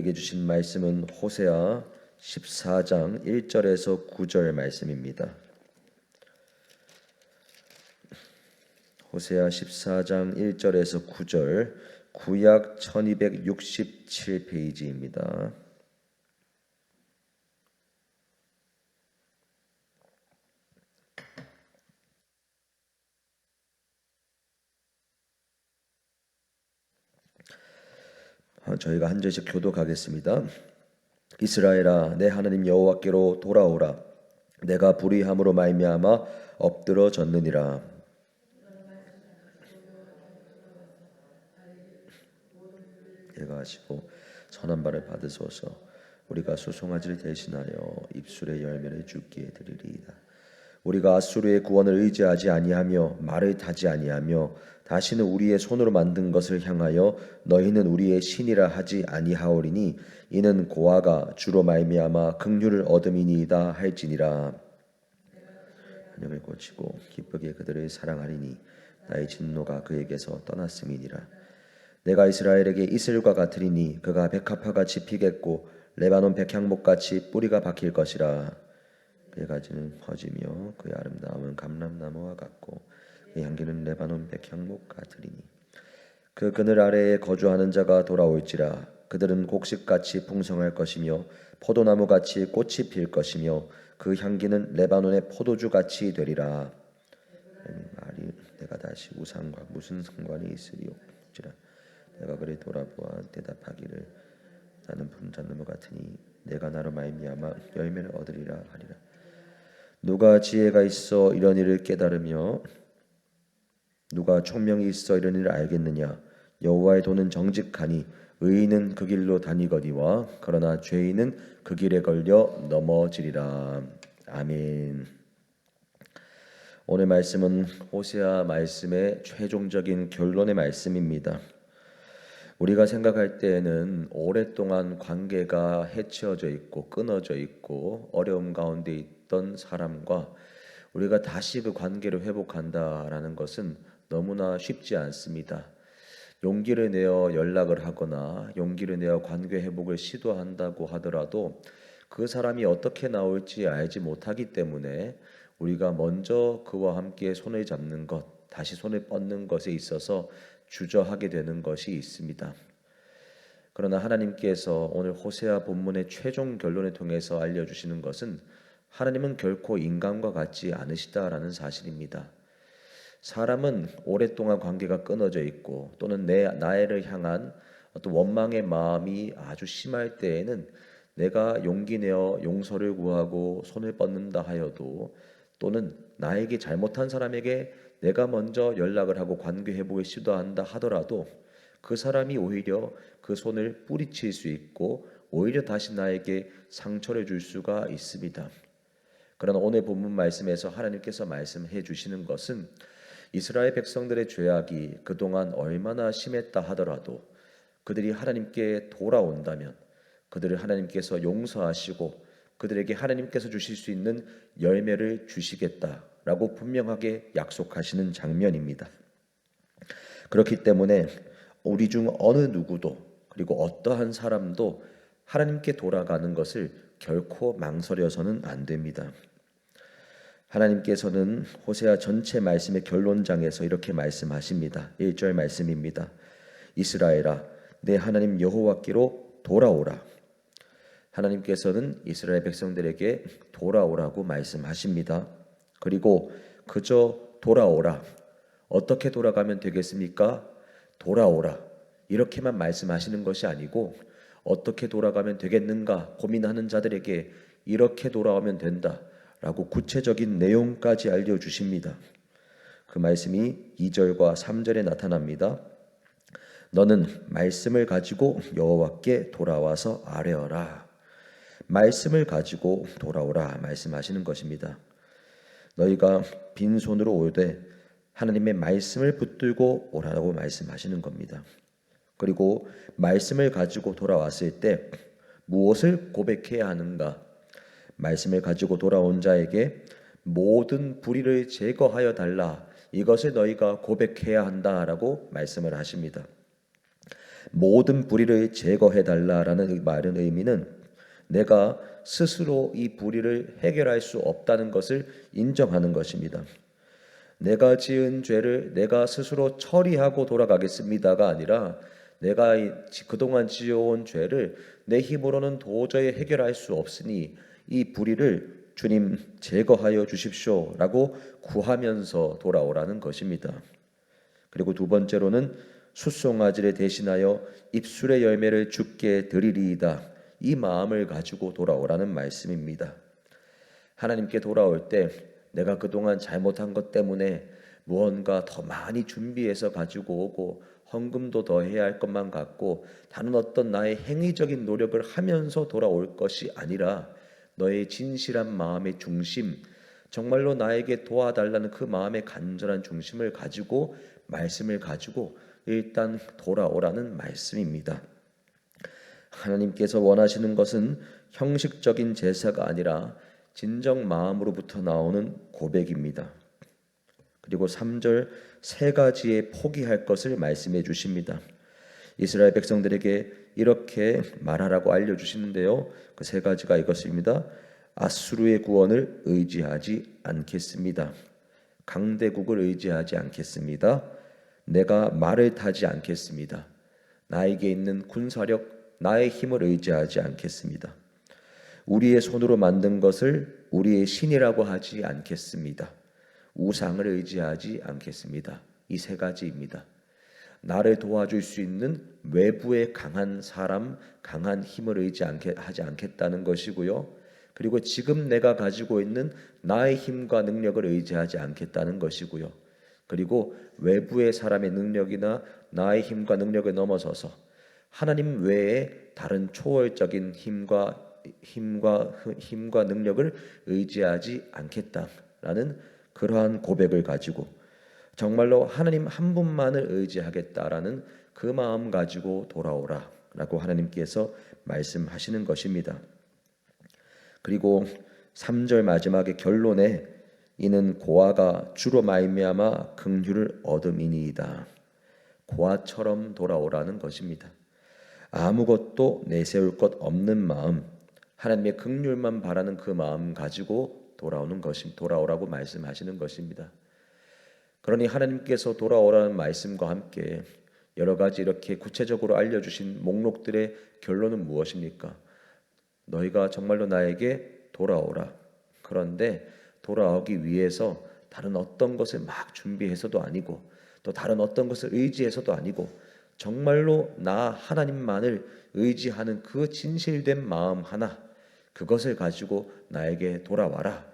우리에게 주신 말씀은 호세아 14장 1절에서 9절 말씀입니다. 호세아 14장 1절에서 9절, 구약 1267페이지입니다. 저희가 한 절씩 교독하겠습니다. 이스라엘아, 내 하나님 여호와께로 돌아오라. 내가 불의함으로 말미암아 엎드러졌느니라. 내가 하시고 선한 바를 받으소서. 우리가 소송아지를 대신하여 입술의 열매를 주께 드리리이다. 우리가 아수르의 구원을 의지하지 아니하며 말을 타지 아니하며 다시는 우리의 손으로 만든 것을 향하여 너희는 우리의 신이라 하지 아니하오리니 이는 고아가 주로 말미암아 긍휼을 얻음이니이다 할지니라. 반역을 고치고 기쁘게 그들을 사랑하리니 나의 진노가 그에게서 떠났음이니라. 내가 이스라엘에게 이슬과 같으리니 그가 백합화같이 피겠고 레바논 백향목같이 뿌리가 박힐 것이라. 그의 가지는 퍼지며 그의 아름다움은 감람나무와 같고 그의 향기는 레바논 백향목 같으리니 그 그늘 아래에 거주하는 자가 돌아올지라. 그들은 곡식같이 풍성할 것이며 포도나무같이 꽃이 필 것이며 그 향기는 레바논의 포도주같이 되리라. 말이 내가 다시 우상과 무슨 상관이 있으리오지라. 내가 그를 돌아보아 대답하기를 나는 분잣나무 같으니 내가 나로 말미암아 열매를 얻으리라 하리라. 누가 지혜가 있어 이런 일을 깨달으며 누가 총명이 있어 이런 일을 알겠느냐. 여호와의 도는 정직하니 의인은 그 길로 다니거니와 그러나 죄인은 그 길에 걸려 넘어지리라. 아멘. 오늘 말씀은 호세아 말씀의 최종적인 결론의 말씀입니다. 우리가 생각할 때에는 오랫동안 관계가 해치어져 있고 끊어져 있고 어려움 가운데 있던 사람과 우리가 다시 그 관계를 회복한다라는 것은 너무나 쉽지 않습니다. 용기를 내어 연락을 하거나 용기를 내어 관계 회복을 시도한다고 하더라도 그 사람이 어떻게 나올지 알지 못하기 때문에 우리가 먼저 그와 함께 손을 잡는 것, 다시 손을 뻗는 것에 있어서 주저하게 되는 것이 있습니다. 그러나 하나님께서 오늘 호세아 본문의 최종 결론을 통해서 알려주시는 것은 하나님은 결코 인간과 같지 않으시다라는 사실입니다. 사람은 오랫동안 관계가 끊어져 있고 또는 나를 향한 어떤 원망의 마음이 아주 심할 때에는 내가 용기 내어 용서를 구하고 손을 뻗는다 하여도 또는 나에게 잘못한 사람에게 내가 먼저 연락을 하고 관계 회복을 시도한다 하더라도 그 사람이 오히려 그 손을 뿌리칠 수 있고 오히려 다시 나에게 상처를 줄 수가 있습니다. 그러나 오늘 본문 말씀에서 하나님께서 말씀해 주시는 것은 이스라엘 백성들의 죄악이 그동안 얼마나 심했다 하더라도 그들이 하나님께 돌아온다면 그들을 하나님께서 용서하시고 그들에게 하나님께서 주실 수 있는 열매를 주시겠다라고 분명하게 약속하시는 장면입니다. 그렇기 때문에 우리 중 어느 누구도 그리고 어떠한 사람도 하나님께 돌아가는 것을 결코 망설여서는 안 됩니다. 하나님께서는 호세아 전체 말씀의 결론장에서 이렇게 말씀하십니다. 1절 말씀입니다. 이스라엘아, 내 하나님 여호와께로 돌아오라. 하나님께서는 이스라엘 백성들에게 돌아오라고 말씀하십니다. 그리고 그저 돌아오라. 어떻게 돌아가면 되겠습니까? 돌아오라. 이렇게만 말씀하시는 것이 아니고 어떻게 돌아가면 되겠는가 고민하는 자들에게 이렇게 돌아오면 된다 라고 구체적인 내용까지 알려주십니다. 그 말씀이 2절과 3절에 나타납니다. 너는 말씀을 가지고 여호와께 돌아와서 아뢰어라. 말씀을 가지고 돌아오라 말씀하시는 것입니다. 너희가 빈손으로 오되 하나님의 말씀을 붙들고 오라고 말씀하시는 겁니다. 그리고 말씀을 가지고 돌아왔을 때 무엇을 고백해야 하는가? 말씀을 가지고 돌아온 자에게 모든 불의를 제거하여 달라. 이것을 너희가 고백해야 한다라고 말씀을 하십니다. 모든 불의를 제거해 달라라는 말의 의미는 내가 스스로 이 불의를 해결할 수 없다는 것을 인정하는 것입니다. 내가 지은 죄를 내가 스스로 처리하고 돌아가겠습니다가 아니라 내가 그동안 지어온 죄를 내 힘으로는 도저히 해결할 수 없으니 이 불의를 주님 제거하여 주십시오라고 구하면서 돌아오라는 것입니다. 그리고 두 번째로는 숫송아지를 대신하여 입술의 열매를 주께 드리리이다. 이 마음을 가지고 돌아오라는 말씀입니다. 하나님께 돌아올 때 내가 그동안 잘못한 것 때문에 무언가 더 많이 준비해서 가지고 오고 헌금도 더 해야 할 것만 같고 다른 어떤 나의 행위적인 노력을 하면서 돌아올 것이 아니라 너의 진실한 마음의 중심, 정말로 나에게 도와달라는 그 마음의 간절한 중심을 가지고 말씀을 가지고 일단 돌아오라는 말씀입니다. 하나님께서 원하시는 것은 형식적인 제사가 아니라 진정 마음으로부터 나오는 고백입니다. 그리고 3절 세 가지의 포기할 것을 말씀해 주십니다. 이스라엘 백성들에게 이렇게 말하라고 알려주시는데요. 그 세 가지가 이것입니다. 아수르의 구원을 의지하지 않겠습니다. 강대국을 의지하지 않겠습니다. 내가 말을 타지 않겠습니다. 나에게 있는 군사력, 나의 힘을 의지하지 않겠습니다. 우리의 손으로 만든 것을 우리의 신이라고 하지 않겠습니다. 우상을 의지하지 않겠습니다. 이 세 가지입니다. 나를 도와줄 수 있는 외부의 강한 사람, 강한 힘을 의지하지 않겠다는 것이고요. 그리고 지금 내가 가지고 있는 나의 힘과 능력을 의지하지 않겠다는 것이고요. 그리고 외부의 사람의 능력이나 나의 힘과 능력을 넘어서서 하나님 외에 다른 초월적인 힘과 능력을 의지하지 않겠다라는 그러한 고백을 가지고 정말로 하나님 한 분만을 의지하겠다라는 그 마음 가지고 돌아오라라고 하나님께서 말씀하시는 것입니다. 그리고 3절 마지막에 결론에 이는 고아가 주로 말미암아 긍휼을 얻음이니이다. 고아처럼 돌아오라는 것입니다. 아무것도 내세울 것 없는 마음, 하나님의 긍휼만 바라는 그 마음 가지고 돌아오라고 말씀하시는 것입니다. 그러니 하나님께서 돌아오라는 말씀과 함께 여러 가지 이렇게 구체적으로 알려주신 목록들의 결론은 무엇입니까? 너희가 정말로 나에게 돌아오라. 그런데 돌아오기 위해서 다른 어떤 것을 막 준비해서도 아니고 또 다른 어떤 것을 의지해서도 아니고 정말로 나 하나님만을 의지하는 그 진실된 마음 하나, 그것을 가지고 나에게 돌아와라.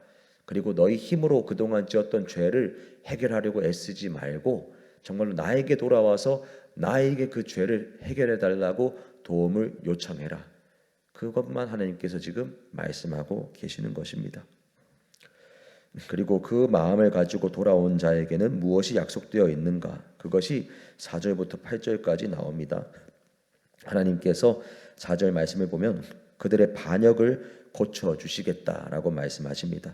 그리고 너희 힘으로 그동안 지었던 죄를 해결하려고 애쓰지 말고 정말로 나에게 돌아와서 나에게 그 죄를 해결해 달라고 도움을 요청해라. 그것만 하나님께서 지금 말씀하고 계시는 것입니다. 그리고 그 마음을 가지고 돌아온 자에게는 무엇이 약속되어 있는가? 그것이 4절부터 8절까지 나옵니다. 하나님께서 4절 말씀을 보면 그들의 반역을 고쳐주시겠다라고 말씀하십니다.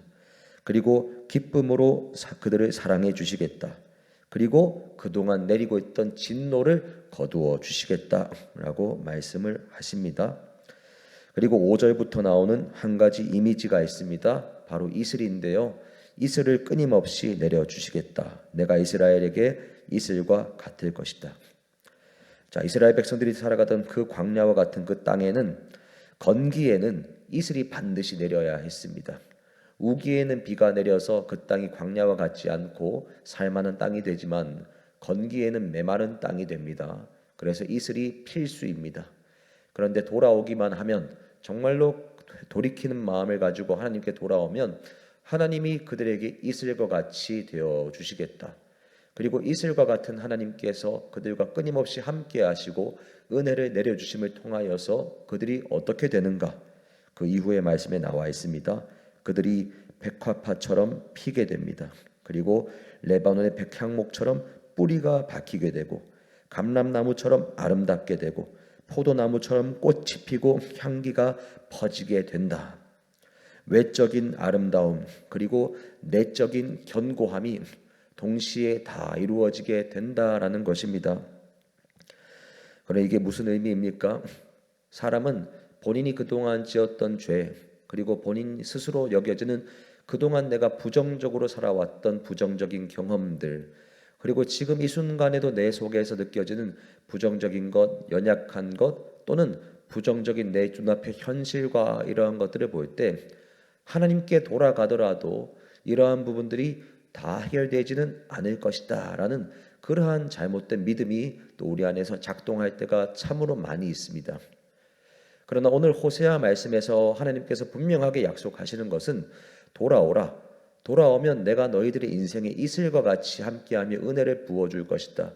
그리고 기쁨으로 그들을 사랑해 주시겠다. 그리고 그동안 내리고 있던 진노를 거두어 주시겠다라고 말씀을 하십니다. 그리고 5절부터 나오는 한 가지 이미지가 있습니다. 바로 이슬인데요. 이슬을 끊임없이 내려주시겠다. 내가 이스라엘에게 이슬과 같을 것이다. 자, 이스라엘 백성들이 살아가던 그 광야와 같은 그 땅에는 건기에는 이슬이 반드시 내려야 했습니다. 우기에는 비가 내려서 그 땅이 광야와 같지 않고 살만한 땅이 되지만 건기에는 메마른 땅이 됩니다. 그래서 이슬이 필수입니다. 그런데 돌아오기만 하면 정말로 돌이키는 마음을 가지고 하나님께 돌아오면 하나님이 그들에게 이슬과 같이 되어 주시겠다. 그리고 이슬과 같은 하나님께서 그들과 끊임없이 함께 하시고 은혜를 내려주심을 통하여서 그들이 어떻게 되는가? 그 이후의 말씀에 나와 있습니다. 그들이 백화파처럼 피게 됩니다. 그리고 레바논의 백향목처럼 뿌리가 박히게 되고 감람나무처럼 아름답게 되고 포도나무처럼 꽃이 피고 향기가 퍼지게 된다. 외적인 아름다움 그리고 내적인 견고함이 동시에 다 이루어지게 된다라는 것입니다. 그러나 이게 무슨 의미입니까? 사람은 본인이 그동안 지었던 죄, 그리고 본인 스스로 여겨지는 그동안 내가 부정적으로 살아왔던 부정적인 경험들, 그리고 지금 이 순간에도 내 속에서 느껴지는 부정적인 것, 연약한 것, 또는 부정적인 내 눈앞의 현실과 이러한 것들을 볼 때 하나님께 돌아가더라도 이러한 부분들이 다 해결되지는 않을 것이다 라는 그러한 잘못된 믿음이 또 우리 안에서 작동할 때가 참으로 많이 있습니다. 그러나 오늘 호세아 말씀에서 하나님께서 분명하게 약속하시는 것은 돌아오라. 돌아오면 내가 너희들의 인생에 이슬과 같이 함께하며 은혜를 부어줄 것이다.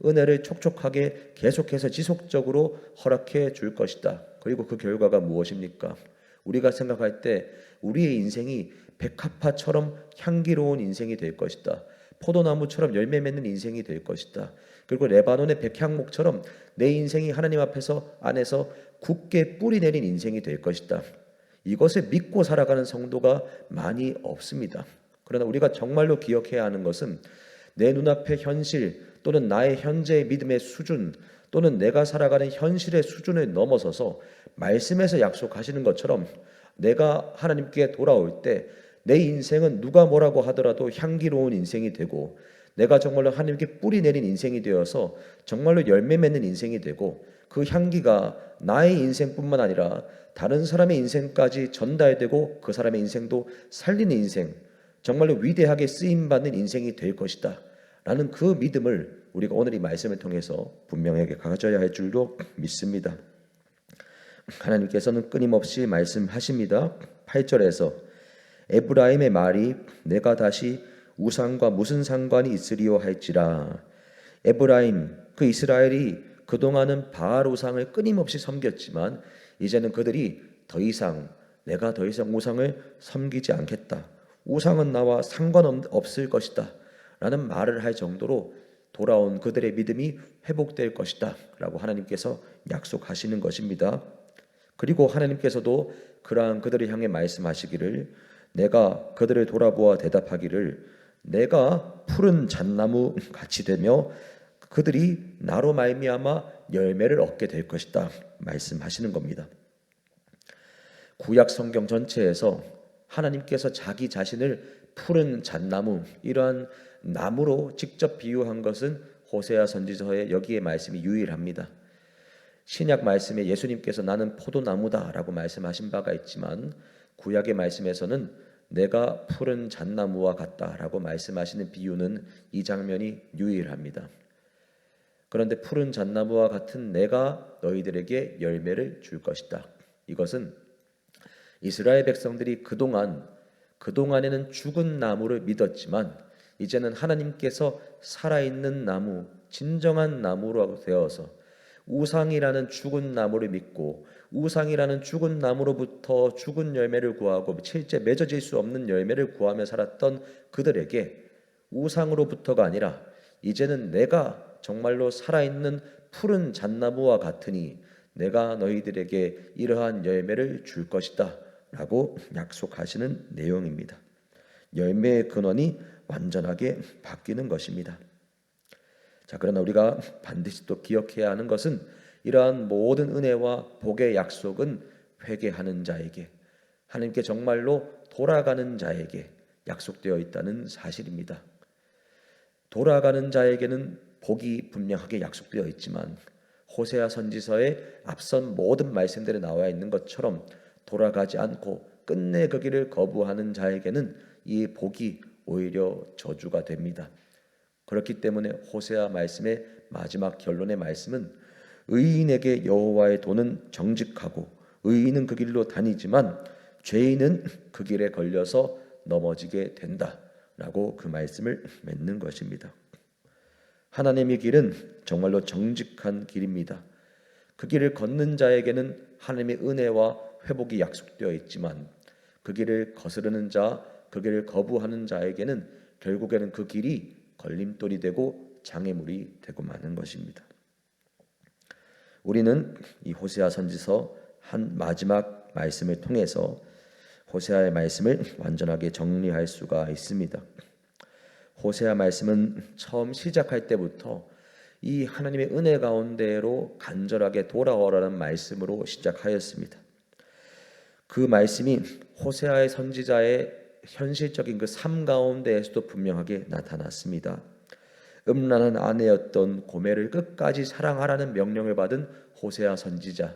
은혜를 촉촉하게 계속해서 지속적으로 허락해 줄 것이다. 그리고 그 결과가 무엇입니까? 우리가 생각할 때 우리의 인생이 백합화처럼 향기로운 인생이 될 것이다. 포도나무처럼 열매 맺는 인생이 될 것이다. 그리고 레바논의 백향목처럼 내 인생이 하나님 안에서 굳게 뿌리 내린 인생이 될 것이다. 이것을 믿고 살아가는 성도가 많이 없습니다. 그러나 우리가 정말로 기억해야 하는 것은 내 눈앞의 현실 또는 나의 현재의 믿음의 수준 또는 내가 살아가는 현실의 수준을 넘어서서 말씀에서 약속하시는 것처럼 내가 하나님께 돌아올 때 내 인생은 누가 뭐라고 하더라도 향기로운 인생이 되고 내가 정말로 하나님께 뿌리 내린 인생이 되어서 정말로 열매 맺는 인생이 되고 그 향기가 나의 인생뿐만 아니라 다른 사람의 인생까지 전달되고 그 사람의 인생도 살리는 인생, 정말로 위대하게 쓰임받는 인생이 될 것이다 라는 그 믿음을 우리가 오늘 이 말씀을 통해서 분명하게 가져야 할 줄로 믿습니다. 하나님께서는 끊임없이 말씀하십니다. 8절에서 에브라임의 말이 내가 다시 우상과 무슨 상관이 있으리요 할지라. 에브라임, 그 이스라엘이 그동안은 바알 우상을 끊임없이 섬겼지만 이제는 그들이 내가 더 이상 우상을 섬기지 않겠다. 우상은 나와 상관없을 것이다 라는 말을 할 정도로 돌아온 그들의 믿음이 회복될 것이다 라고 하나님께서 약속하시는 것입니다. 그리고 하나님께서도 그러한 그들을 향해 말씀하시기를 내가 그들을 돌아보아 대답하기를 내가 푸른 잣나무 같이 되며 그들이 나로 말미암아 열매를 얻게 될 것이다 말씀하시는 겁니다. 구약 성경 전체에서 하나님께서 자기 자신을 푸른 잣나무, 이러한 나무로 직접 비유한 것은 호세아 선지서에 여기에 말씀이 유일합니다. 신약 말씀에 예수님께서 나는 포도나무다 라고 말씀하신 바가 있지만 구약의 말씀에서는 내가 푸른 잣나무와 같다 라고 말씀하시는 비유는 이 장면이 유일합니다. 그런데 푸른 잣나무와 같은 내가 너희들에게 열매를 줄 것이다. 이것은 이스라엘 백성들이 그동안에는 죽은 나무를 믿었지만 이제는 하나님께서 살아있는 나무, 진정한 나무로 되어서 우상이라는 죽은 나무를 믿고 우상이라는 죽은 나무로부터 죽은 열매를 구하고 실제 맺어질 수 없는 열매를 구하며 살았던 그들에게 우상으로부터가 아니라 이제는 내가 정말로 살아있는 푸른 잣나무와 같으니 내가 너희들에게 이러한 열매를 줄 것이다 라고 약속하시는 내용입니다. 열매의 근원이 완전하게 바뀌는 것입니다. 자, 그러나 우리가 반드시 또 기억해야 하는 것은 이러한 모든 은혜와 복의 약속은 회개하는 자에게, 하나님께 정말로 돌아가는 자에게 약속되어 있다는 사실입니다. 돌아가는 자에게는 복이 분명하게 약속되어 있지만 호세아 선지서의 앞선 모든 말씀들에 나와 있는 것처럼 돌아가지 않고 끝내 그 길을 거부하는 자에게는 이 복이 오히려 저주가 됩니다. 그렇기 때문에 호세아 말씀의 마지막 결론의 말씀은 의인에게 여호와의 도는 정직하고 의인은 그 길로 다니지만 죄인은 그 길에 걸려서 넘어지게 된다라고 그 말씀을 맺는 것입니다. 하나님의 길은 정말로 정직한 길입니다. 그 길을 걷는 자에게는 하나님의 은혜와 회복이 약속되어 있지만 그 길을 거스르는 자, 그 길을 거부하는 자에게는 결국에는 그 길이 걸림돌이 되고 장애물이 되고 마는 것입니다. 우리는 이 호세아 선지서 한 마지막 말씀을 통해서 호세아의 말씀을 완전하게 정리할 수가 있습니다. 호세아 말씀은 처음 시작할 때부터 이 하나님의 은혜 가운데로 간절하게 돌아오라는 말씀으로 시작하였습니다. 그 말씀이 호세아의 선지자의 현실적인 그 삶 가운데에서도 분명하게 나타났습니다. 음란한 아내였던 고멜을 끝까지 사랑하라는 명령을 받은 호세아 선지자,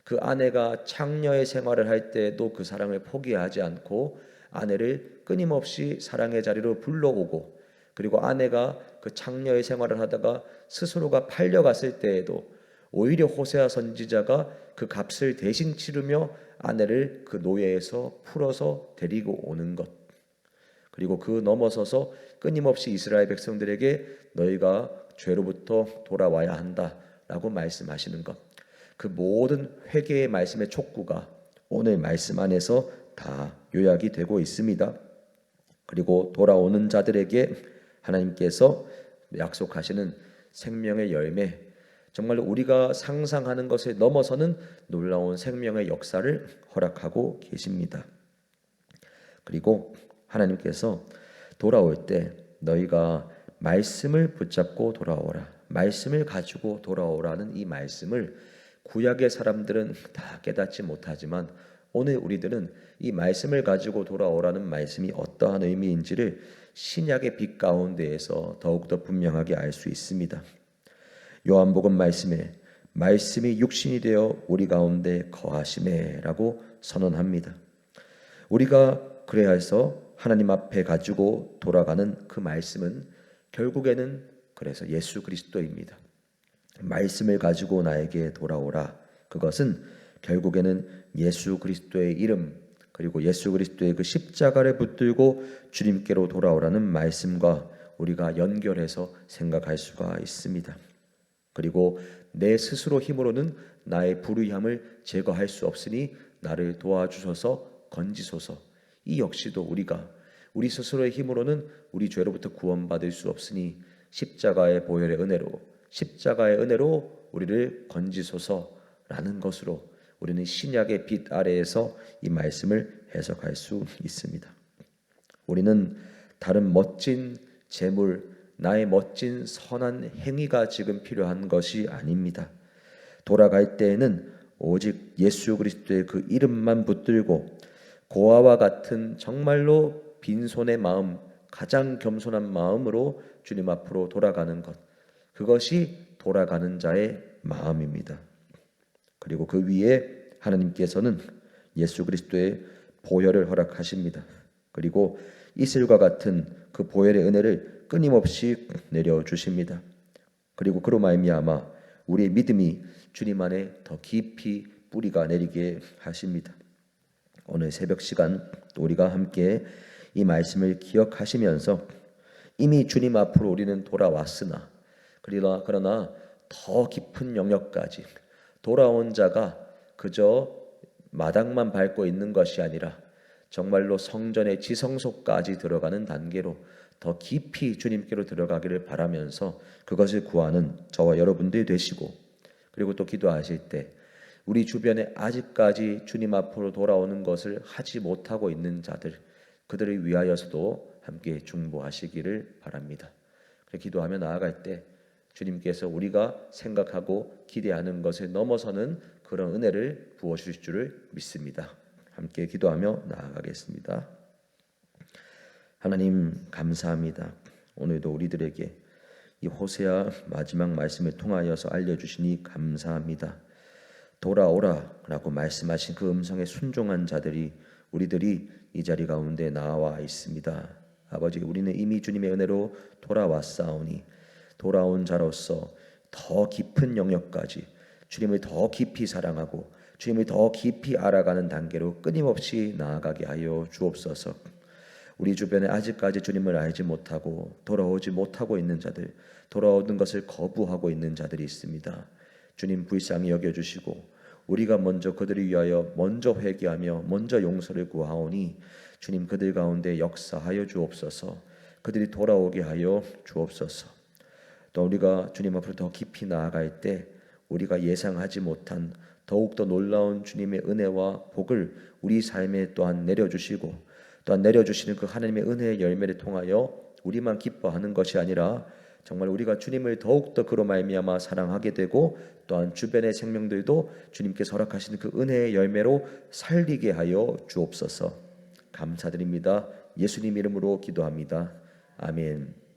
그 아내가 창녀의 생활을 할 때에도 그 사랑을 포기하지 않고 아내를 끊임없이 사랑의 자리로 불러오고, 그리고 아내가 그 창녀의 생활을 하다가 스스로가 팔려갔을 때에도 오히려 호세아 선지자가 그 값을 대신 치르며 아내를 그 노예에서 풀어서 데리고 오는 것, 그리고 그 넘어서서 끊임없이 이스라엘 백성들에게 너희가 죄로부터 돌아와야 한다라고 말씀하시는 것, 그 모든 회개의 말씀의 촉구가 오늘 말씀 안에서 다 요약이 되고 있습니다. 그리고 돌아오는 자들에게 하나님께서 약속하시는 생명의 열매, 정말로 우리가 상상하는 것을 넘어서는 놀라운 생명의 역사를 허락하고 계십니다. 그리고 하나님께서 돌아올 때 너희가 말씀을 붙잡고 돌아오라, 말씀을 가지고 돌아오라는 이 말씀을 구약의 사람들은 다 깨닫지 못하지만 오늘 우리들은 이 말씀을 가지고 돌아오라는 말씀이 어떠한 의미인지를 신약의 빛 가운데에서 더욱더 분명하게 알 수 있습니다. 요한복음 말씀에 말씀이 육신이 되어 우리 가운데 거하시매라고 선언합니다. 우리가 그래야 해서 하나님 앞에 가지고 돌아가는 그 말씀은 결국에는 그래서 예수 그리스도입니다. 말씀을 가지고 나에게 돌아오라. 그것은 결국에는 예수 그리스도의 이름, 그리고 예수 그리스도의 그 십자가를 붙들고 주님께로 돌아오라는 말씀과 우리가 연결해서 생각할 수가 있습니다. 그리고 내 스스로 힘으로는 나의 불의함을 제거할 수 없으니 나를 도와주셔서 건지소서. 이 역시도 우리가 우리 스스로의 힘으로는 우리 죄로부터 구원받을 수 없으니 십자가의 보혈의 은혜로 우리를 건지소서라는 것으로 우리는 신약의 빛 아래에서 이 말씀을 해석할 수 있습니다. 우리는 다른 멋진 재물, 나의 멋진 선한 행위가 지금 필요한 것이 아닙니다. 돌아갈 때에는 오직 예수 그리스도의 그 이름만 붙들고 고아와 같은 정말로 빈손의 마음, 가장 겸손한 마음으로 주님 앞으로 돌아가는 것, 그것이 돌아가는 자의 마음입니다. 그리고 그 위에 하나님께서는 예수 그리스도의 보혈을 허락하십니다. 그리고 이슬과 같은 그 보혈의 은혜를 끊임없이 내려주십니다. 그리고 그로 말미암아 우리의 믿음이 주님 안에 더 깊이 뿌리가 내리게 하십니다. 오늘 새벽 시간 우리가 함께 이 말씀을 기억하시면서 이미 주님 앞으로 우리는 돌아왔으나 그러나 더 깊은 영역까지 돌아온 자가 그저 마당만 밟고 있는 것이 아니라 정말로 성전의 지성소까지 들어가는 단계로 더 깊이 주님께로 들어가기를 바라면서 그것을 구하는 저와 여러분들이 되시고, 그리고 또 기도하실 때 우리 주변에 아직까지 주님 앞으로 돌아오는 것을 하지 못하고 있는 자들, 그들을 위하여서도 함께 중보하시기를 바랍니다. 기도하며 나아갈 때 주님께서 우리가 생각하고 기대하는 것을 넘어서는 그런 은혜를 부어주실 줄을 믿습니다. 함께 기도하며 나아가겠습니다. 하나님 감사합니다. 오늘도 우리들에게 이 호세아 마지막 말씀을 통하여서 알려주시니 감사합니다. 돌아오라 라고 말씀하신 그 음성에 순종한 자들이 우리들이 이 자리 가운데 나와 있습니다. 아버지, 우리는 이미 주님의 은혜로 돌아왔사오니 돌아온 자로서 더 깊은 영역까지 주님을 더 깊이 사랑하고 주님을 더 깊이 알아가는 단계로 끊임없이 나아가게 하여 주옵소서. 우리 주변에 아직까지 주님을 알지 못하고 돌아오지 못하고 있는 자들, 돌아오는 것을 거부하고 있는 자들이 있습니다. 주님 불쌍히 여겨주시고 우리가 먼저 그들을 위하여 먼저 회개하며 먼저 용서를 구하오니 주님 그들 가운데 역사하여 주옵소서. 그들이 돌아오게 하여 주옵소서. 또 우리가 주님 앞으로 더 깊이 나아갈 때 우리가 예상하지 못한 더욱더 놀라운 주님의 은혜와 복을 우리 삶에 또한 내려주시고, 또한 내려주시는 그 하나님의 은혜의 열매를 통하여 우리만 기뻐하는 것이 아니라 정말 우리가 주님을 더욱더 그로 말미암아 사랑하게 되고 또한 주변의 생명들도 주님께서 허락하시는 그 은혜의 열매로 살리게 하여 주옵소서. 감사드립니다. 예수님 이름으로 기도합니다. 아멘.